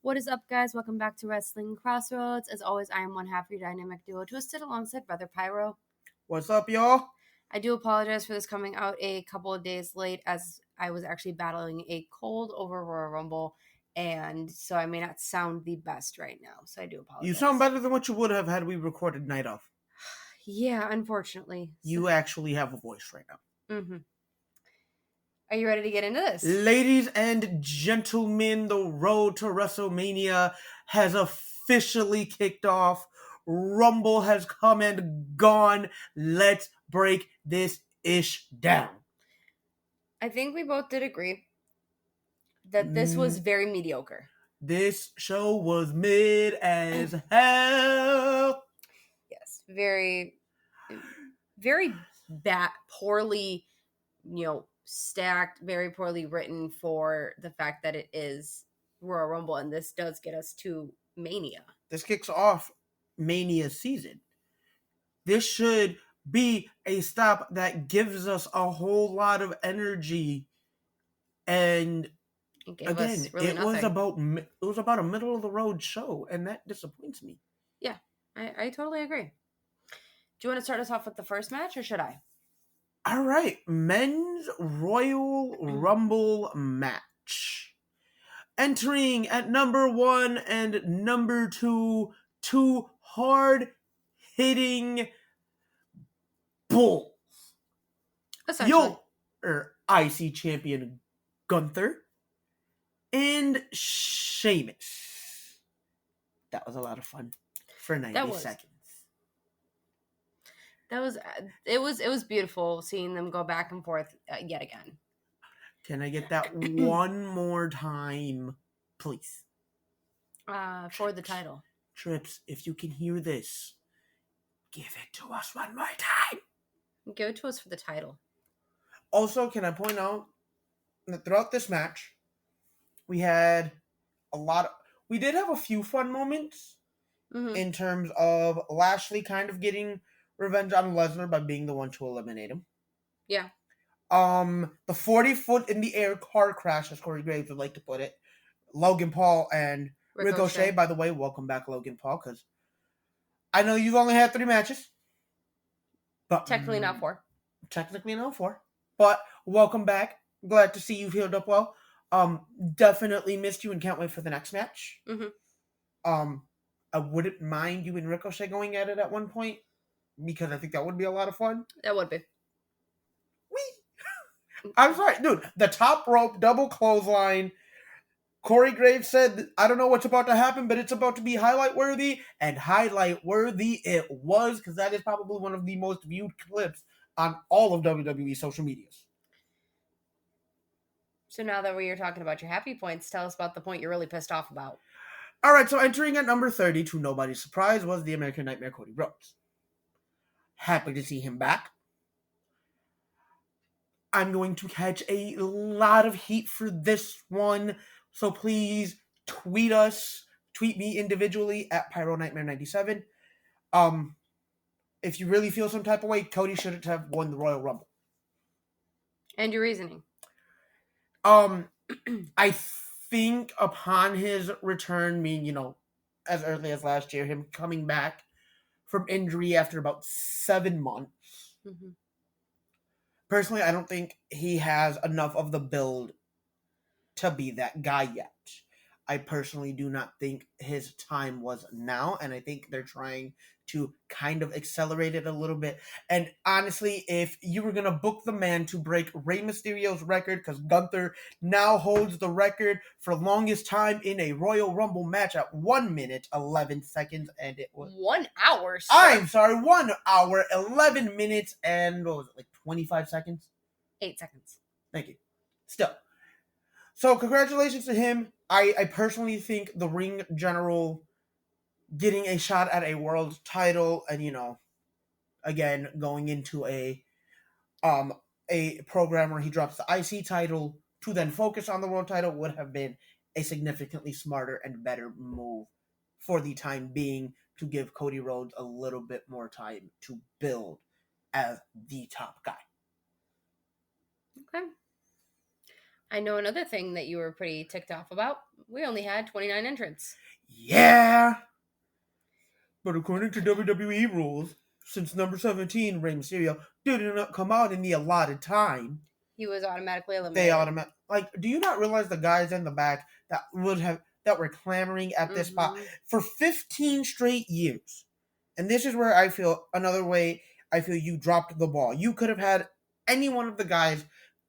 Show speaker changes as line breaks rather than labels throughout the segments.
What is up, guys? Welcome back to Wrestling Crossroads. As always, I am one half of your dynamic duo, Twisted, alongside Brother Pyro.
What's up, y'all?
I do apologize for this coming out a couple of days late, as I was actually battling a cold over Royal Rumble, and so I may not sound the best right now, so I do apologize.
You sound better than what you would have had we recorded Night Of.
Yeah, unfortunately.
You actually have a voice right now.
Mm-hmm. Are you ready to get into this?
Ladies and gentlemen, the road to WrestleMania has officially kicked off. Rumble has come and gone. Let's break this ish down.
I think we both did agree that this was very mediocre.
This show was mid as hell.
Yes, very, very bad, poorly, stacked, very poorly written for the fact that it is Royal Rumble, and this does get us to Mania.
This kicks off Mania season. This should be a stop that gives us a whole lot of energy, and again, it was about a middle of the road show, and that disappoints me.
Yeah, I totally agree. Do you want to start us off with the first match, or should I?
All right, men's Royal Rumble match. Entering at number 1 and number 2, two hard-hitting bulls. Your IC champion Gunther and Sheamus. That was a lot of fun for 90 seconds.
It was beautiful seeing them go back and forth yet again.
Can I get that one more time, please?
For the title.
Trips, if you can hear this, give it to us one more time.
Give it to us for the title.
Also, can I point out that throughout this match, we did have a few fun moments in terms of Lashley kind of getting revenge on Lesnar by being the one to eliminate him.
Yeah.
The 40-foot in the air car crash, as Corey Graves would like to put it. Logan Paul and Ricochet. By the way, welcome back, Logan Paul, because I know you've only had 3 matches. But
technically not 4.
Technically not 4. But welcome back. Glad to see you've healed up well. Definitely missed you and can't wait for the next match. I wouldn't mind you and Ricochet going at it at one point, because I think that would be a lot of fun.
That would be.
I'm sorry, dude. The top rope double clothesline. Corey Graves said, I don't know what's about to happen, but it's about to be highlight worthy. And highlight worthy it was, because that is probably one of the most viewed clips on all of WWE social medias.
So now that we are talking about your happy points, tell us about the point you're really pissed off about.
All right, so entering at number 30, to nobody's surprise, was the American Nightmare Cody Rhodes. Happy to see him back. I'm going to catch a lot of heat for this one, so please tweet me individually at PyroNightmare97. If you really feel some type of way, Cody shouldn't have won the Royal Rumble.
And your reasoning?
I think upon his return, as early as last year, him coming back from injury after about 7 months. Mm-hmm. Personally, I don't think he has enough of the build to be that guy yet. I personally do not think his time was now, and I think they're trying to kind of accelerate it a little bit. And honestly, if you were going to book the man to break Rey Mysterio's record, because Gunther now holds the record for longest time in a Royal Rumble match at 1 minute, 11 seconds, and it was...
1 hour, sir.
I'm sorry, 1 hour, 11 minutes, and what was it, like 25 seconds?
8 seconds.
Thank you. Still. So, congratulations to him. I personally think the Ring General getting a shot at a world title and, again, going into a program where he drops the IC title to then focus on the world title would have been a significantly smarter and better move for the time being, to give Cody Rhodes a little bit more time to build as the top guy.
Okay. I know another thing that you were pretty ticked off about. We only had 29 entrants.
Yeah. But according to WWE rules, since number 17, Rey Mysterio, did not come out in the allotted time,
he was automatically eliminated.
They automatically, like, do you not realize the guys in the back that were clamoring at this spot for 15 straight years? And this is where I feel you dropped the ball. You could have had any one of the guys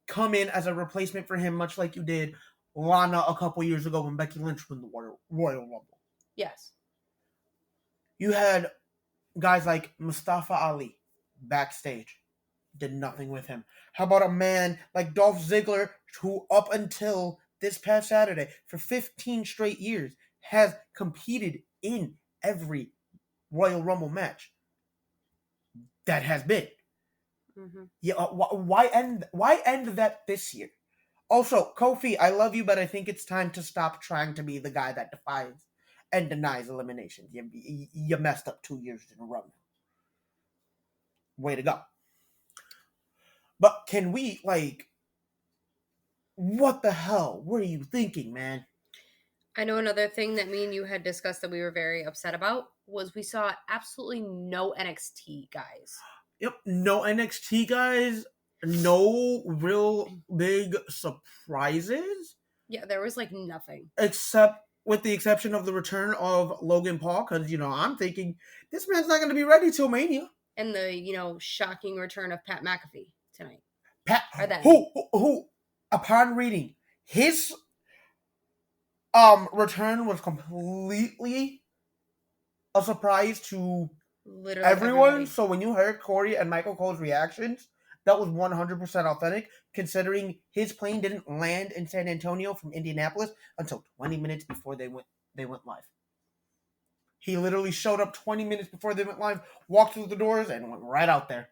come in as a replacement for him, much like you did Lana a couple years ago when Becky Lynch won the Royal Rumble.
Yes.
You had guys like Mustafa Ali backstage. Did nothing with him. How about a man like Dolph Ziggler, who up until this past Saturday, for 15 straight years, has competed in every Royal Rumble match that has been. Mm-hmm. Yeah, why end that this year? Also, Kofi, I love you, but I think it's time to stop trying to be the guy that defies and denies elimination. You messed up 2 years in a row now. Way to go. But can we, what the hell were you thinking, man?
I know another thing that me and you had discussed that we were very upset about was we saw absolutely no NXT guys.
Yep, no NXT guys, no real big surprises.
Yeah, there was nothing.
Except with the exception of the return of Logan Paul, because, I'm thinking this man's not going to be ready till Mania.
And the, shocking return of Pat McAfee tonight.
Who, upon reading his return was completely a surprise to literally everyone. Everybody. So when you heard Corey and Michael Cole's reactions, that was 100% authentic, considering his plane didn't land in San Antonio from Indianapolis until 20 minutes before they went live. He literally showed up 20 minutes before they went live, walked through the doors, and went right out there.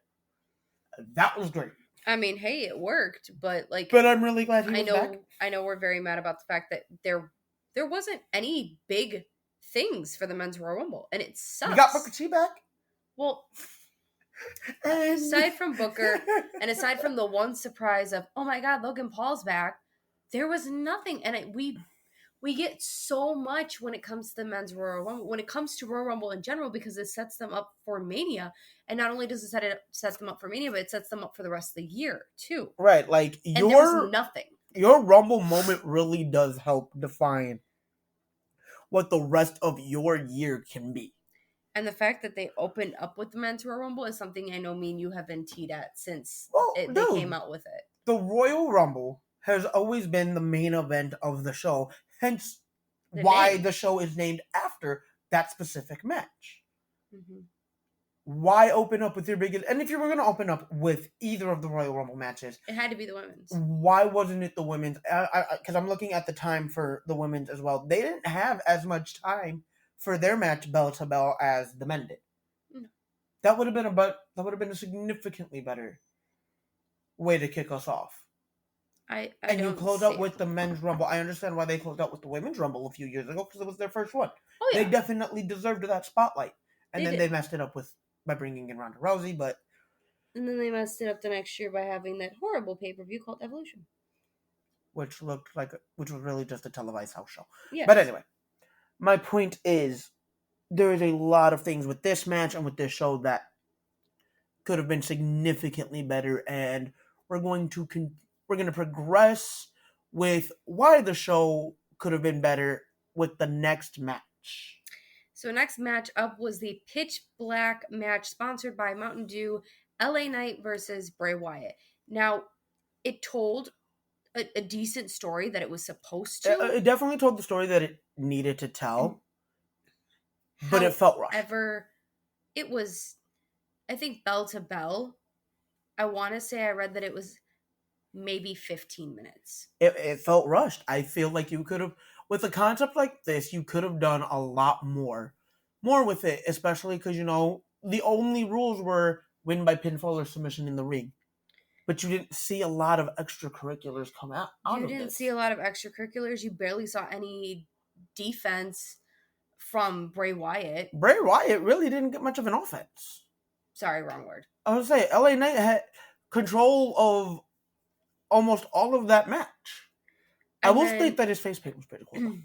That was great.
I mean, hey, it worked, but
But I'm really glad he was back.
I know we're very mad about the fact that there wasn't any big things for the Men's Royal Rumble, and it sucks.
You got Booker T back?
Well, aside from Booker, and aside from the one surprise of, oh my God, Logan Paul's back, there was nothing. And we get so much when it comes to the Men's Royal Rumble, when it comes to Royal Rumble in general, because it sets them up for Mania. And not only does it set them up for Mania, but it sets them up for the rest of the year, too.
Right,
and there was nothing.
Your Rumble moment really does help define what the rest of your year can be.
And the fact that they opened up with the Men's Royal Rumble is something I know me and you have been teed at since they came out with it.
The Royal Rumble has always been the main event of the show, hence why the show is named after that specific match. Mm-hmm. Why open up with your biggest... And if you were going to open up with either of the Royal Rumble matches...
It had to be the women's.
Why wasn't it the women's? Because I'm looking at the time for the women's as well. They didn't have as much time for their match bell to bell as the men did. No. That would have been a significantly better way to kick us off. And you close out with the Men's Rumble. I understand why they closed out with the Women's Rumble a few years ago, because it was their first one. Oh, yeah. They definitely deserved that spotlight. And they messed it up by bringing in Ronda Rousey, but...
And then they messed it up the next year by having that horrible pay-per-view called Evolution.
Which was really just a televised house show.
Yes.
But anyway, my point is, there is a lot of things with this match and with this show that could have been significantly better, and we're going to progress with why the show could have been better with the next match.
So next match up was the Pitch Black match sponsored by Mountain Dew, LA Knight versus Bray Wyatt. Now, it told a decent story that it was supposed to.
It definitely told the story that it needed to tell, but it felt rushed.
However, it was, I think, bell to bell. I want to say I read that it was maybe 15 minutes.
It felt rushed. I feel like you could have, with a concept like this, you could have done a lot more with it, especially because, the only rules were win by pinfall or submission in the ring. But you didn't see a lot of extracurriculars come out of this.
You didn't see a lot of extracurriculars. You barely saw any defense from Bray Wyatt.
Bray Wyatt really didn't get much of an offense.
Sorry, wrong word.
I was going to say, LA Knight had control of almost all of that match. I will state that his face paint was pretty cool.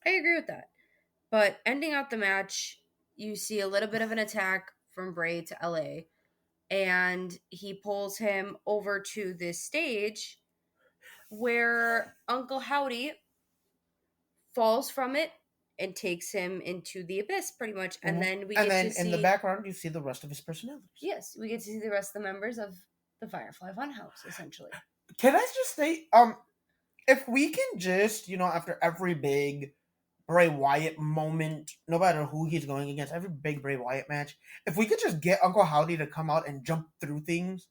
I agree with that. But ending out the match, you see a little bit of an attack from Bray to LA. And he pulls him over to this stage where Uncle Howdy falls from it and takes him into the abyss, pretty much. And then we get to see...
in the background, you see the rest of his personalities.
Yes, we get to see the rest of the members of the Firefly Funhouse, essentially.
Can I just say, if we can just, after every big Bray Wyatt moment, no matter who he's going against, every big Bray Wyatt match, if we could just get Uncle Howdy to come out and jump through things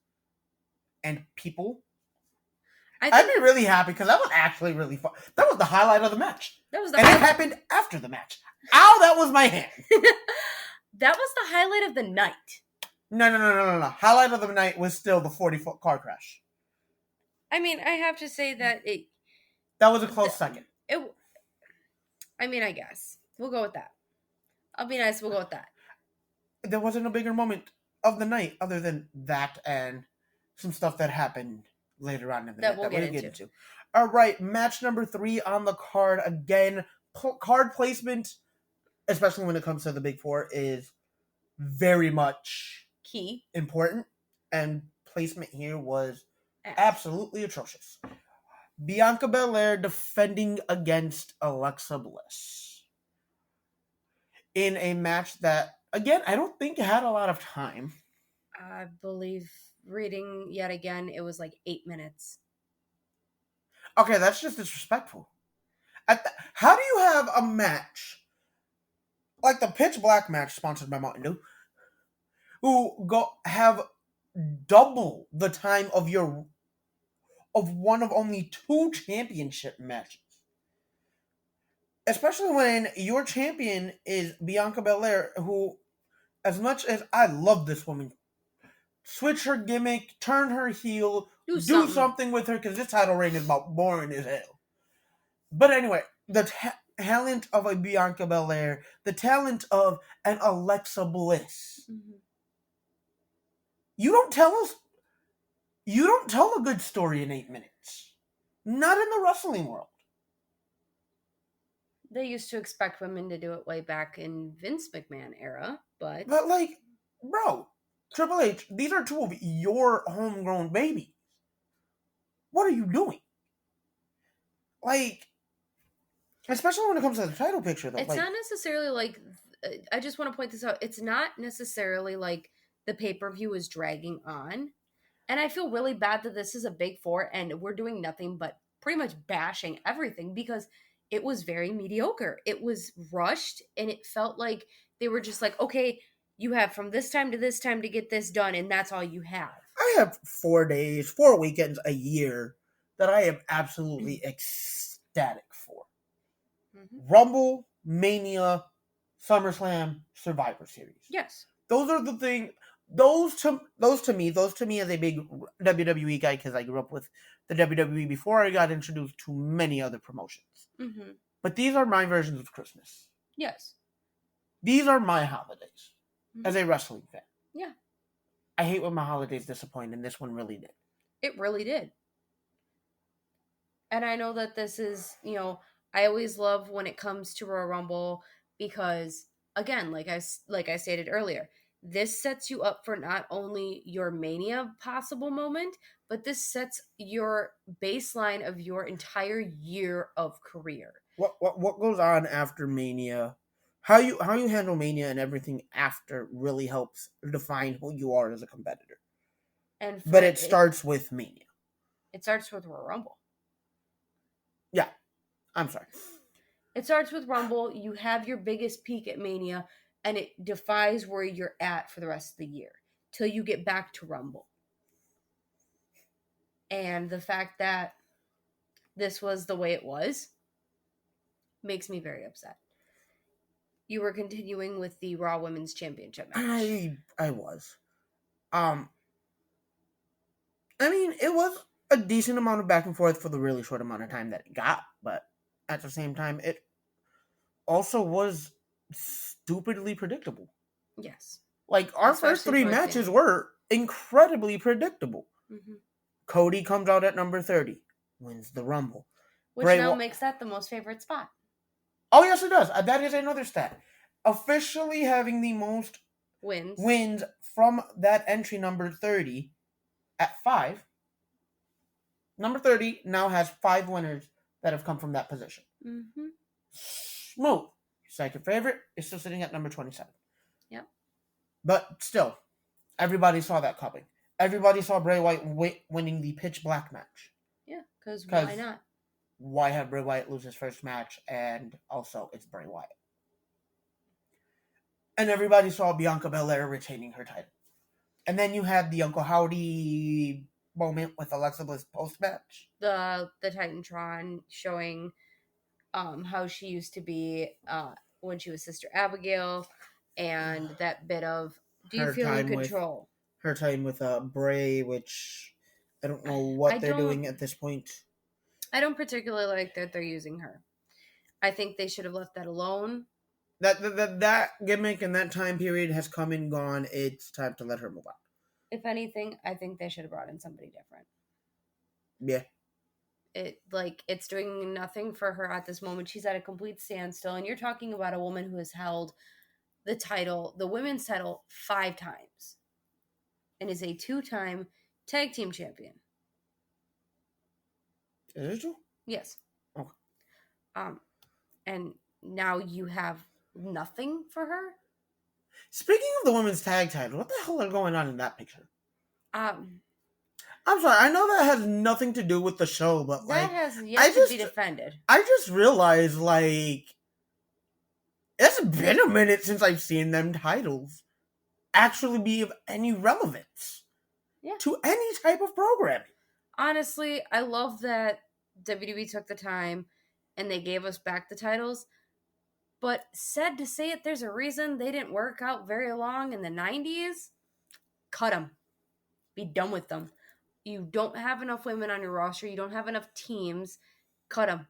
and people, I'd be really happy, because that was actually really fun. That was the highlight of the match. It happened after the match. Ow, that was my hand.
That was the highlight of the night.
No. Highlight of the night was still the 40-foot car crash.
I mean, I have to say that
that was a close second.
I guess. We'll go with that. I'll be nice, we'll go with that.
There wasn't a bigger moment of the night other than that and some stuff that happened later on in the night
that we'll get into.
All right, match number 3 on the card. Again, card placement, especially when it comes to the Big Four, is very much
key,
important, and placement here was absolutely atrocious. Bianca Belair defending against Alexa Bliss in a match that, again, I don't think had a lot of time.
I believe, reading yet again, it was like 8 minutes.
Okay, that's just disrespectful. How do you have a match like the Pitch Black match sponsored by Mountain Dew, who have double the time of one of only 2 championship matches? Especially when your champion is Bianca Belair, who, as much as I love this woman, switch her gimmick, turn her heel, do something with her, because this title reign is about boring as hell. But anyway, the talent of a Bianca Belair, the talent of an Alexa Bliss. Mm-hmm. You don't tell a good story in 8 minutes. Not in the wrestling world.
They used to expect women to do it way back in Vince McMahon era, but
like, bro, Triple H, these are 2 of your homegrown babies. What are you doing? Like, especially when it comes to the title picture, though.
It's not necessarily like, I just want to point this out, it's not necessarily like the pay-per-view is dragging on. And I feel really bad that this is a Big Four and we're doing nothing but pretty much bashing everything, because it was very mediocre. It was rushed, and it felt like they were just like, okay, you have from this time to this time to get this done, and that's all you have.
I have 4 days, 4 weekends a year that I am absolutely ecstatic for. Mm-hmm. Rumble, Mania, SummerSlam, Survivor Series.
Yes.
Those are the things. Those to me as a big WWE guy, because I grew up with the WWE before I got introduced to many other promotions. Mm-hmm. But these are my versions of Christmas.
Yes.
These are my holidays, mm-hmm, as a wrestling fan.
Yeah.
I hate when my holidays disappoint, and this one really did.
It really did. And I know that this is, I always love when it comes to Royal Rumble, because, again, like I stated earlier, this sets you up for not only your Mania possible moment, but this sets your baseline of your entire year of career.
What goes on after Mania? How you handle Mania and everything after really helps define who you are as a competitor. But it starts with Mania.
It starts with Royal Rumble.
Yeah, I'm sorry.
It starts with Rumble. You have your biggest peak at Mania, and it defines where you're at for the rest of the year till you get back to Rumble. And the fact that this was the way it was makes me very upset. You were continuing with the Raw Women's Championship match.
I was. I mean, it was a decent amount of back and forth for the really short amount of time that it got, but at the same time, it also was stupidly predictable.
Yes.
Like, our first 3 matches were incredibly predictable. Mm-hmm. Cody comes out at number 30, wins the Rumble.
Which now makes that the most favorite spot.
Oh, yes, it does. That is another stat. Officially having the most wins from that entry, number 30, at 5. Number 30 now has 5 winners that have come from that position.
Mm-hmm.
Smooth. Second favorite is still sitting at number 27.
Yep.
But still, everybody saw that coming. Everybody saw Bray Wyatt winning the pitch black match.
Yeah, because why not?
Why have Bray Wyatt lose his first match? And also, it's Bray Wyatt. And everybody saw Bianca Belair retaining her title. And then you had the Uncle Howdy moment with Alexa Bliss post-match.
The Titantron showing how she used to be when she was Sister Abigail, and that bit of, do you feel in control?
Her time with Bray, which I don't know what they're doing at this point.
I don't particularly like that they're using her. I think they should have left that alone.
That gimmick and that time period has come and gone. It's time to let her move on.
If anything, I think they should have brought in somebody different.
Yeah.
It's doing nothing for her at this moment. She's at a complete standstill, and you're talking about a woman who has held the title, the women's title, 5 times, and is a 2-time tag team champion.
Is it true?
Yes.
Okay.
And now you have nothing for her.
Speaking of the women's tag title, what the hell is going on in that picture?
I'm
sorry, I know that has nothing to do with the show, but
that has yet to be defended.
I just realized, it's been a minute since I've seen them titles actually be of any relevance to any type of programming.
Honestly, I love that WWE took the time and they gave us back the titles. But sad to say it, there's a reason they didn't work out very long in the 90s. Cut them. Be done with them. You don't have enough women on your roster. You don't have enough teams. Cut them.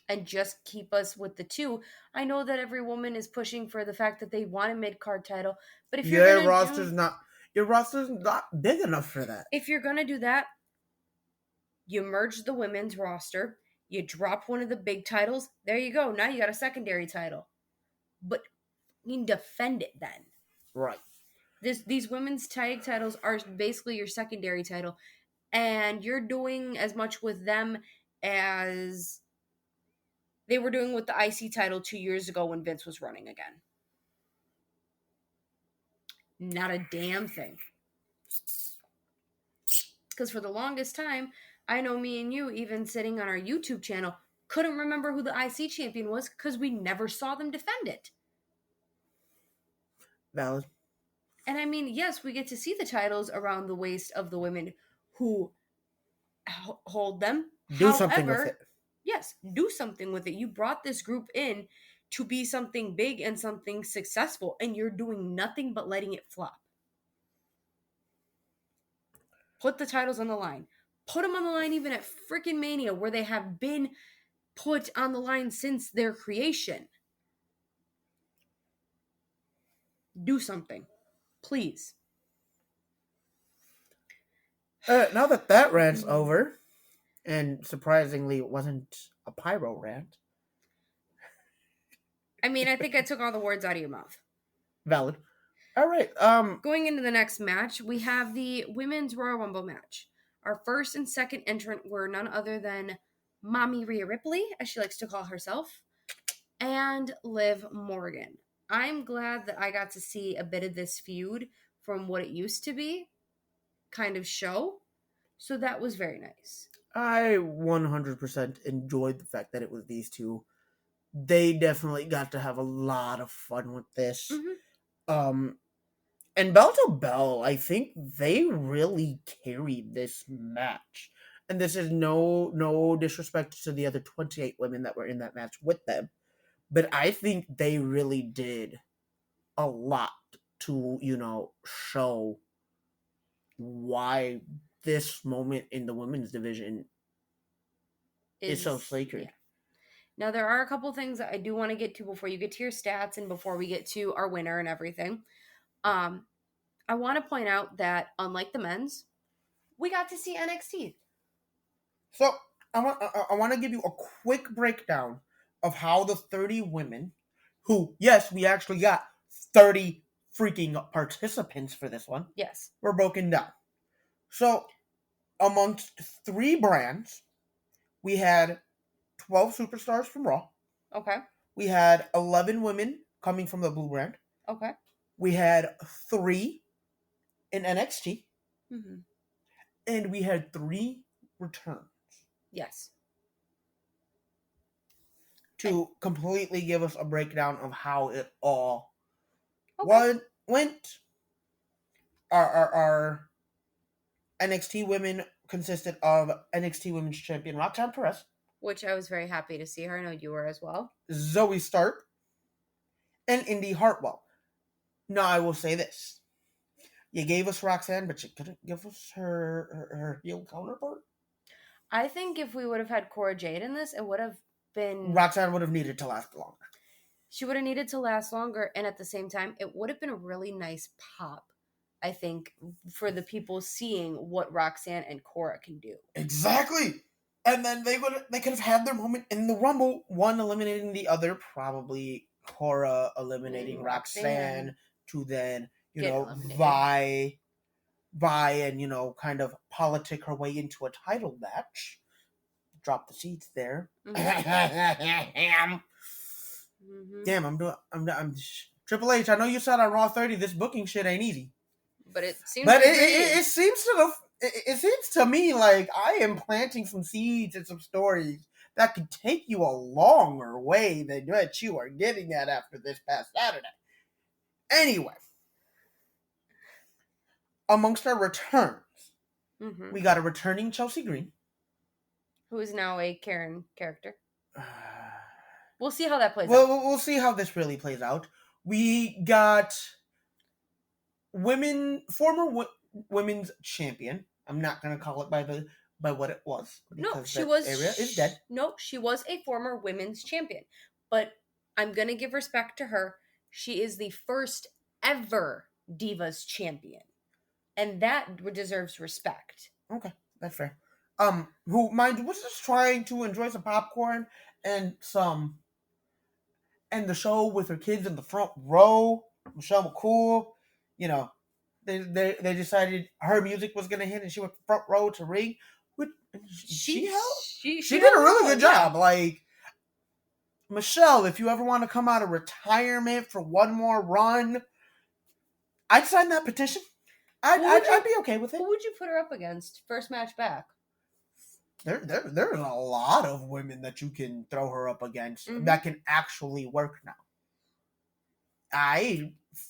And just keep us with the 2. I know that every woman is pushing for the fact that they want a mid-card title. But if your roster's not
big enough for that.
If you're going to do that, you merge the women's roster. You drop one of the big titles. There you go. Now you got a secondary title. But you can defend it then.
Right.
These women's tag titles are basically your secondary title. And you're doing as much with them as they were doing with the IC title 2 years ago when Vince was running again. Not a damn thing. Because for the longest time, I know me and you, even sitting on our YouTube channel, couldn't remember who the IC champion was because we never saw them defend it.
Valid.
And I mean, yes, we get to see the titles around the waist of the women who hold them.
Do something with it.
Yes, do something with it. You brought this group in to be something big and something successful, and you're doing nothing but letting it flop. Put the titles on the line. Put them on the line even at freaking Mania, where they have been put on the line since their creation. Do something. Please.
Now that rant's over, and surprisingly it wasn't a pyro rant.
I mean, I think I took all the words out of your mouth.
Valid. All right.
Going into the next match, we have the Women's Royal Rumble match. Our first and second entrant were none other than Mommy Rhea Ripley, as she likes to call herself, and Liv Morgan. I'm glad that I got to see a bit of this feud from what it used to be kind of show. So that was very nice.
I 100% enjoyed the fact that it was these two. They definitely got to have a lot of fun with this.
Mm-hmm.
And bell to bell, I think they really carried this match. And this is no disrespect to the other 28 women that were in that match with them. But I think they really did a lot to, show why this moment in the women's division is so sacred.
Yeah. Now, there are a couple things that I do want to get to before you get to your stats and before we get to our winner and everything. I want to point out that, unlike the men's, we got to see NXT.
So, I want to give you a quick breakdown of how the 30 women, who, yes, we actually got 30 freaking participants for this one,
Yes.
were broken down. So, amongst 3 brands, we had 12 superstars from Raw.
Okay.
We had 11 women coming from the Blue brand.
Okay.
We had 3 in NXT.
Mm-hmm.
And we had 3 returns.
Yes.
To completely give us a breakdown of how it all went. Our NXT women consisted of NXT Women's Champion Roxanne Perez,
which I was very happy to see her. I know you were as well.
Zoe Stark, and Indy Hartwell. Now, I will say this. You gave us Roxanne, but you couldn't give us her heel counterpart?
I think if we would have had Cora Jade in this, it would have been...
Roxanne would have needed to last longer.
She would have needed to last longer, and at the same time, it would have been a really nice pop, I think, for the people seeing what Roxanne and Cora can do.
Exactly! And then they could have had their moment in the Rumble, one eliminating the other, probably Cora eliminating Roxanne to then, vie and, kind of politic her way into a title match. Drop the seats there. Mm-hmm. Damn, I'm Triple H. I know you said on Raw 30 this booking shit ain't easy,
but it seems.
But it seems to me like I am planting some seeds and some stories that could take you a longer way than what you are getting at after this past Saturday. Anyway, amongst our returns, we got a returning Chelsea Green,
who is now a Karen character. We'll see how that plays out.
We'll see how this really plays out. We got former women's champion. I'm not gonna call it by what it was.
No, she was. Area is dead. No, she was a former women's champion, but I'm gonna give respect to her. She is the first ever Divas champion, and that deserves respect.
Okay, that's fair. Who was just trying to enjoy some popcorn and the show with her kids in the front row. Michelle McCool, they decided her music was gonna hit, and she went front row to ring. She did a really good job. Like, Michelle, if you ever want to come out of retirement for one more run, I'd sign that petition. I'd be okay with it.
Who would you put her up against? First match back.
There's a lot of women that you can throw her up against that can actually work now.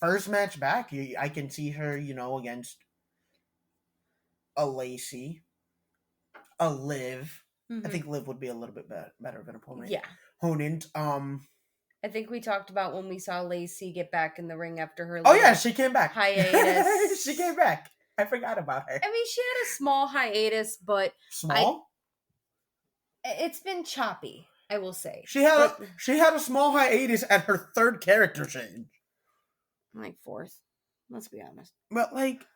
First match back, I can see her, against a Lacey, a Liv. I think Liv would be a little bit better of an opponent.
Yeah.
Opponent.
I think we talked about when we saw Lacey get back in the ring after her.
Oh yeah, she came back.
Hiatus.
She came back. I forgot about her.
I mean, she had a small hiatus, but it's been choppy, I will say.
She had a small hiatus at her third character change.
Like fourth, let's be honest.
But like,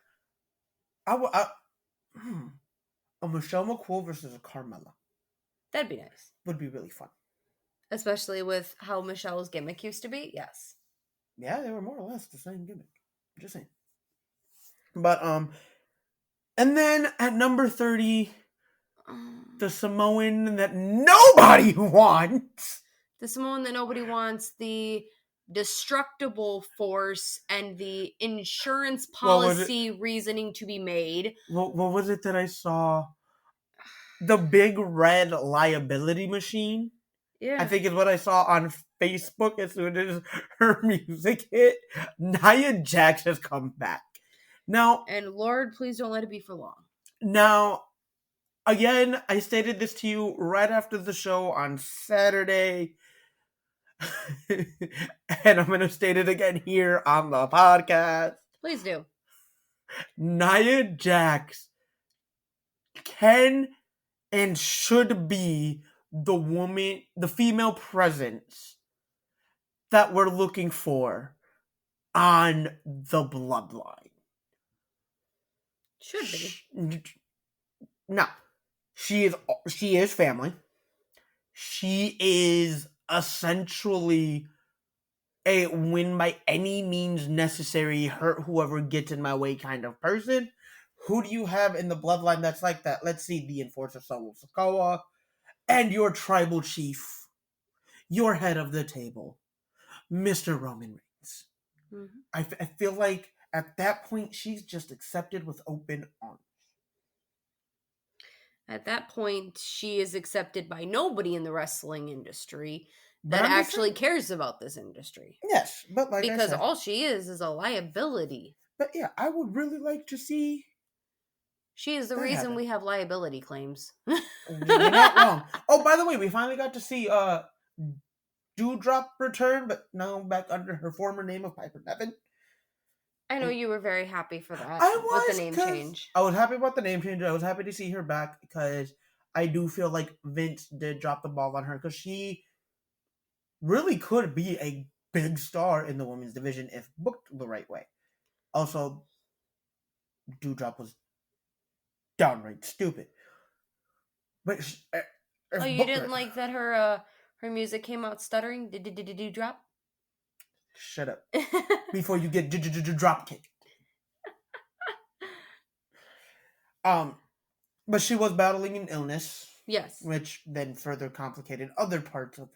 a Michelle McCool versus a Carmella.
That'd be nice.
Would be really fun.
Especially with how Michelle's gimmick used to be, yes.
Yeah, they were more or less the same gimmick. Just saying. But and then at number 30, the Samoan that nobody wants.
The Samoan that nobody wants, the destructible force, and the insurance policy reasoning to be made.
What was it that I saw? The big red liability machine.
Yeah.
I think is what I saw on Facebook as soon as her music hit. Nia Jax has come back. Now,
and Lord, please don't let it be for long.
Now, again, I stated this to you right after the show on Saturday. And I'm going to state it again here on the podcast.
Please do.
Nia Jax can and should be the female presence that we're looking for on the Bloodline.
Should be.
No. She is family. She is essentially a win by any means necessary, hurt whoever gets in my way kind of person. Who do you have in the bloodline that's like that? Let's see, the Enforcer Solo Sikoa and your tribal chief, your head of the table, Mr. Roman Reigns. Mm-hmm. I feel like at that point, she's just accepted with open arms.
At that point, she is accepted by nobody in the wrestling industry that actually cares about this industry.
Yes, but like
because
I said,
all she is a liability.
But yeah, I would really like to see.
She is the reason we have liability claims.
You're not wrong. Oh, by the way, we finally got to see Doudrop return, but now back under her former name of Piper Niven.
I know you were very happy for that.
I was,
with the name change.
I was happy about the name change. I was happy to see her back because I do feel like Vince did drop the ball on her because she really could be a big star in the women's division if booked the right way. Also, Doudrop was downright stupid. But
you didn't like that her music came out stuttering? Did Doudrop?
Shut up. Before you get drop kicked. But she was battling an illness.
Yes.
Which then further complicated other parts of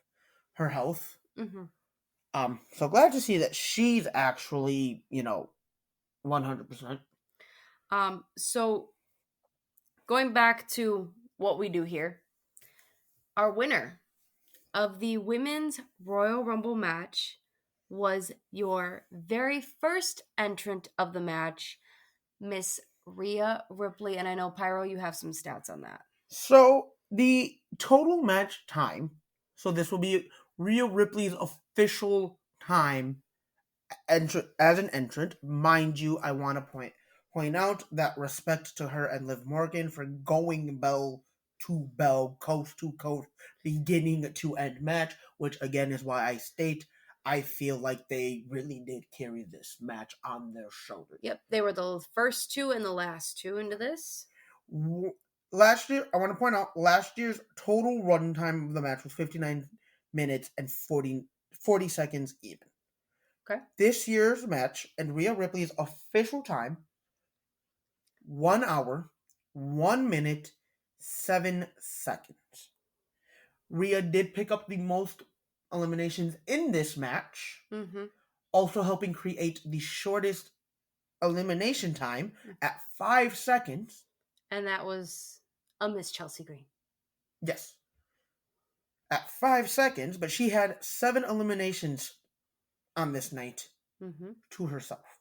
her health. Mm-hmm. So glad to see that she's actually, 100%.
So going back to what we do here, our winner of the Women's Royal Rumble match was your very first entrant of the match, Miss Rhea Ripley. And I know, Pyro, you have some stats on that.
So the total match time, so this will be Rhea Ripley's official time as an entrant. Mind you, I want to point out that respect to her and Liv Morgan for going bell to bell, coast to coast, beginning to end match, which again is why I state I feel like they really did carry this match on their shoulders.
Yep, they were the first two and the last two into this.
Last year, I want to point out, last year's total run time of the match was 59 minutes and 40 seconds even.
Okay.
This year's match and Rhea Ripley's official time, 1 hour, 1 minute, 7 seconds. Rhea did pick up the most eliminations in this match, also helping create the shortest elimination time at 5 seconds.
And that was a Miss Chelsea Green.
Yes. At 5 seconds, but she had 7 eliminations on this night to herself.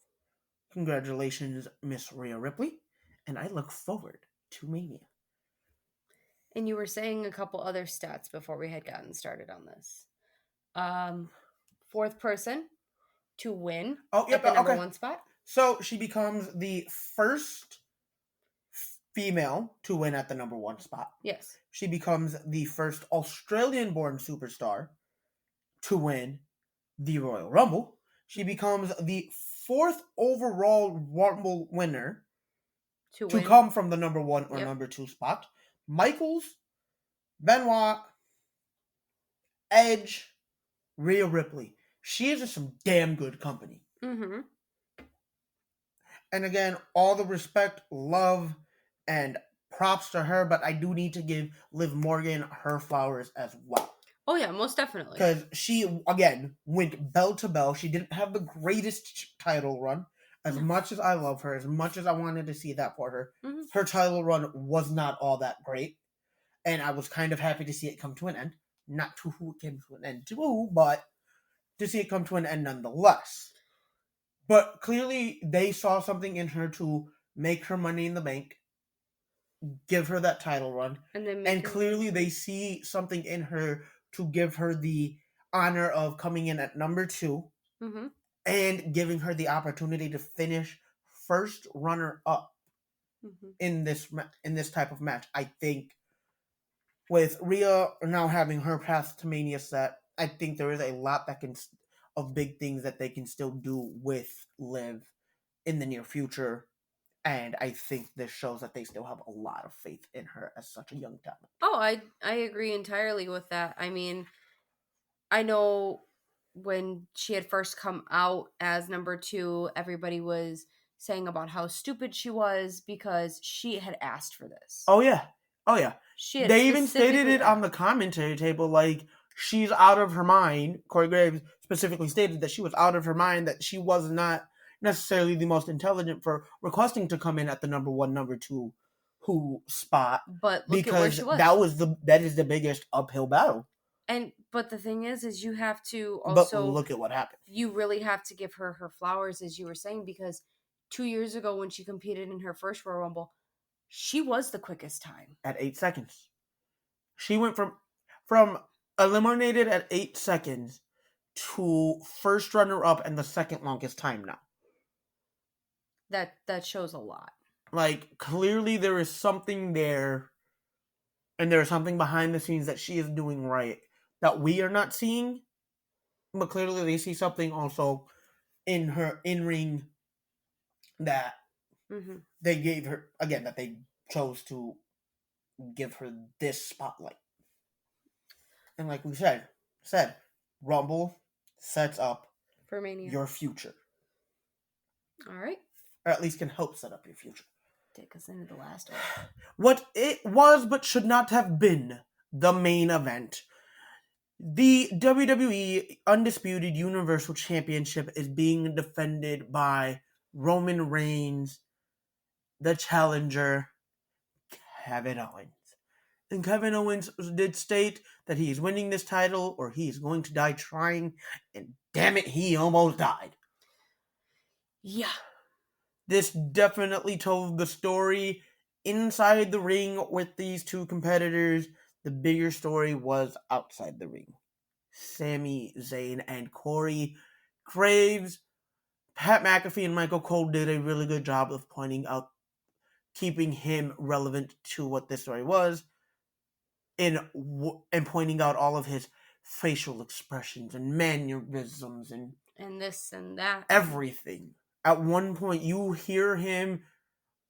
Congratulations, Miss Rhea Ripley, and I look forward to Mania.
And you were saying a couple other stats before we had gotten started on this. Fourth person to win at the number one spot.
So she becomes the first female to win at the number one spot.
Yes.
She becomes the first Australian-born superstar to win the Royal Rumble. She becomes the 4th overall Rumble winner to come from the number 1 or number 2 spot. Michaels, Benoit, Edge, Rhea Ripley. She is just some damn good company. And again, all the respect, love, and props to her, but I do need to give Liv Morgan her flowers as well.
Oh yeah, most definitely.
Because she, again, went bell to bell. She didn't have the greatest title run. As much as I love her, as much as I wanted to see that for her, her title run was not all that great. And I was kind of happy to see it come to an end. Not to who it came to an end to, but to see it come to an end nonetheless. But clearly, they saw something in her to make her Money in the Bank, give her that title run. And clearly, they see something in her to give her the honor of coming in at number 2 and giving her the opportunity to finish first runner-up in this type of match. I think with Rhea now having her path to Mania set, I think there is a lot of big things that they can still do with Liv in the near future And I think this shows that they still have a lot of faith in her as such a young talent.
Oh, I agree entirely with that. I mean, I know when she had first come out as number 2, everybody was saying about how stupid she was because she had asked for this.
Oh, yeah.
They
even stated it on the commentary table, like, she's out of her mind. Corey Graves specifically stated that she was out of her mind, that she was not necessarily the most intelligent for requesting to come in at the number 1, number 2 who spot.
But look at where she was.
That is the biggest uphill battle.
But the thing is you have to
also... But look at what happened.
You really have to give her flowers, as you were saying, because 2 years ago when she competed in her first Royal Rumble, she was the quickest time.
At 8 seconds. She went from eliminated at 8 seconds to first runner-up and the second longest time now.
That shows a lot.
Like, clearly there is something there, and there is something behind the scenes that she is doing right that we are not seeing, but clearly they see something also in her in-ring that they gave her, again, that they chose to give her this spotlight. And like we said, Rumble sets up
for Mania,
your future.
All right.
Or at least can help set up your future.
Take us into the last one.
What it was but should not have been the main event. The WWE Undisputed Universal Championship is being defended by Roman Reigns, the challenger, Kevin Owens. And Kevin Owens did state that he is winning this title or he is going to die trying, and damn it, he almost died.
Yeah.
This definitely told the story inside the ring with these two competitors. The bigger story was outside the ring. Sami Zayn and Corey Graves. Pat McAfee and Michael Cole did a really good job of pointing out, keeping him relevant to what this story was, and pointing out all of his facial expressions and mannerisms and
this and that.
Everything. At one point, you hear him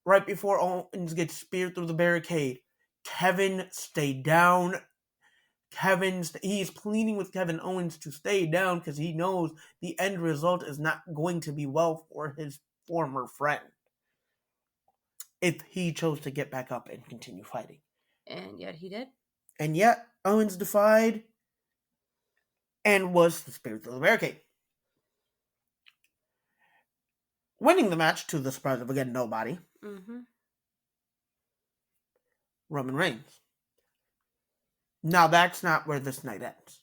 right before Owens gets speared through the barricade. Kevin, stay down. He's pleading with Kevin Owens to stay down because he knows the end result is not going to be well for his former friend if he chose to get back up and continue fighting.
And yet he did.
And yet Owens defied and was speared through the barricade. Winning the match to the surprise of, again, nobody. Roman Reigns. Now, that's not where this night ends.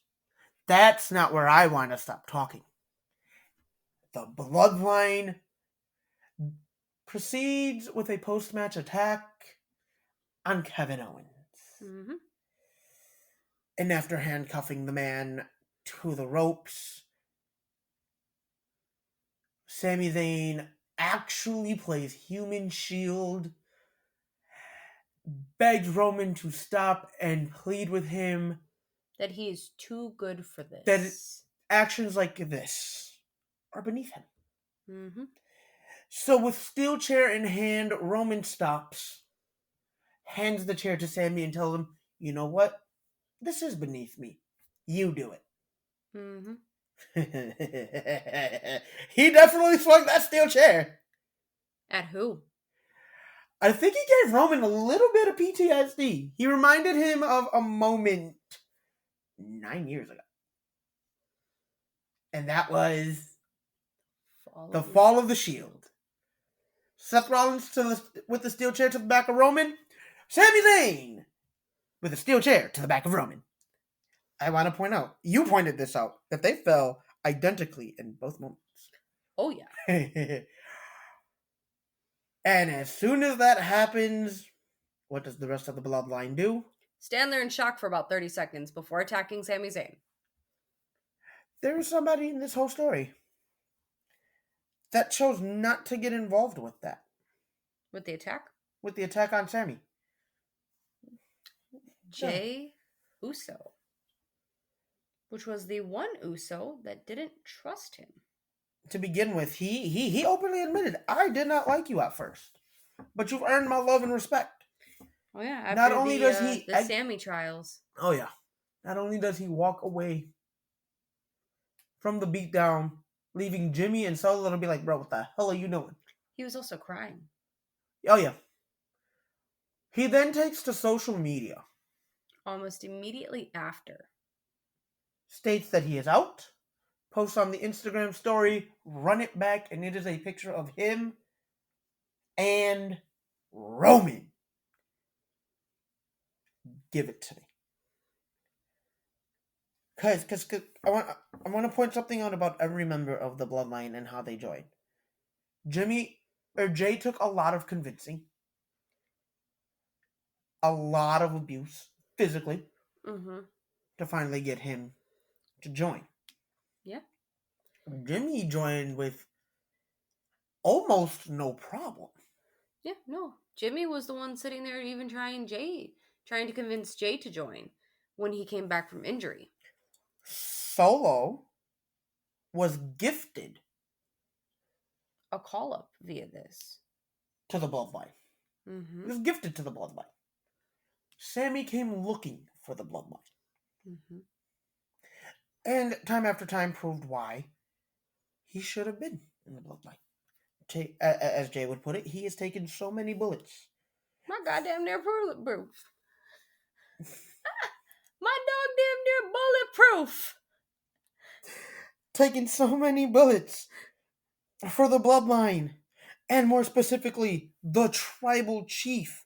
That's not where I want to stop talking. The Bloodline proceeds with a post-match attack on Kevin Owens. And after handcuffing the man to the ropes, Sami Zayn actually plays human shield, begs Roman to stop and plead with him
that he is too good for this.
That actions like this are beneath him. So with steel chair in hand, Roman stops, hands the chair to Sami and tells him, you know what? This is beneath me. You do it. He definitely swung that steel chair.
At who?
I think he gave Roman a little bit of PTSD. He reminded him of a moment 9 years ago. And that was the fall of the Shield. Seth Rollins with the steel chair to the back of Roman. Sami Zayn with a steel chair to the back of Roman. I want to point out, you pointed this out, that they fell identically in both moments.
Oh, yeah.
And as soon as that happens, what does the rest of the Bloodline do?
Stand there in shock for about 30 seconds before attacking Sami Zayn.
There is somebody in this whole story that chose not to get involved with that.
With the attack?
With the attack on Sami.
Jey Uso. Which was the one Uso that didn't trust him.
To begin with, he openly admitted, I did not like you at first. but you've earned my love and respect.
Oh yeah, after
Not only does he
the Sammy trials.
Oh yeah. Not only does he walk away from the beatdown, leaving Jimmy and Solo to be like, bro, what the hell are you doing?
He was also crying.
Oh yeah. He then takes to social media.
Almost immediately after.
States that he is out. Posts on the Instagram story, run it back, and it is a picture of him and Roman. Give it to me. Because I want to point something out about every member of the Bloodline and how they joined. Jay took a lot of convincing, a lot of abuse, physically, to finally get him to join.
Yeah.
Jimmy joined with almost no problem.
Yeah, no. Jimmy was the one sitting there even trying to convince Jay to join when he came back from injury.
Solo was gifted
a call-up via this.
To the Bloodline. He was gifted to the Bloodline. Sammy came looking for the Bloodline. And time after time proved why he should have been in the Bloodline. As Jay would put it, he has taken so many bullets.
My goddamn near bulletproof. My dog damn near bulletproof.
Taking so many bullets for the Bloodline. And more specifically, the tribal chief.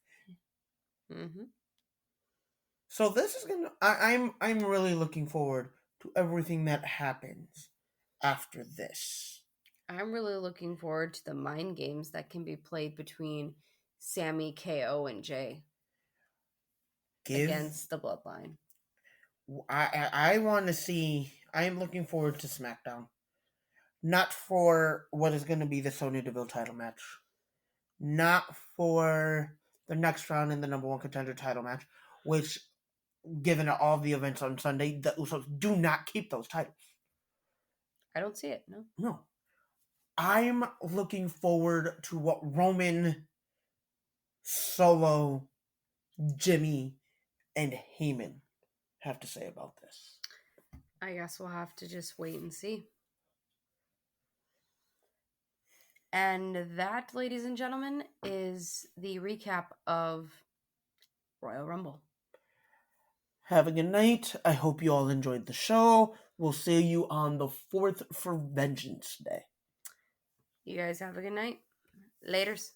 So this is gonna. I'm really looking forward to everything that happens after this.
I'm really looking forward to the mind games that can be played between Sammy, KO, and Jay against the Bloodline.
I want to see. I am looking forward to SmackDown. Not for what is going to be the Sonya Deville title match. Not for the next round in the number one contender title match, which, given all the events on Sunday, the Usos do not keep those titles.
I don't see it, no.
No. I'm looking forward to what Roman, Solo, Jimmy, and Heyman have to say about this.
I guess we'll have to just wait and see. And that, ladies and gentlemen, is the recap of Royal Rumble.
Have a good night. I hope you all enjoyed the show. We'll see you on the 4th for Vengeance Day.
You guys have a good night. Laters.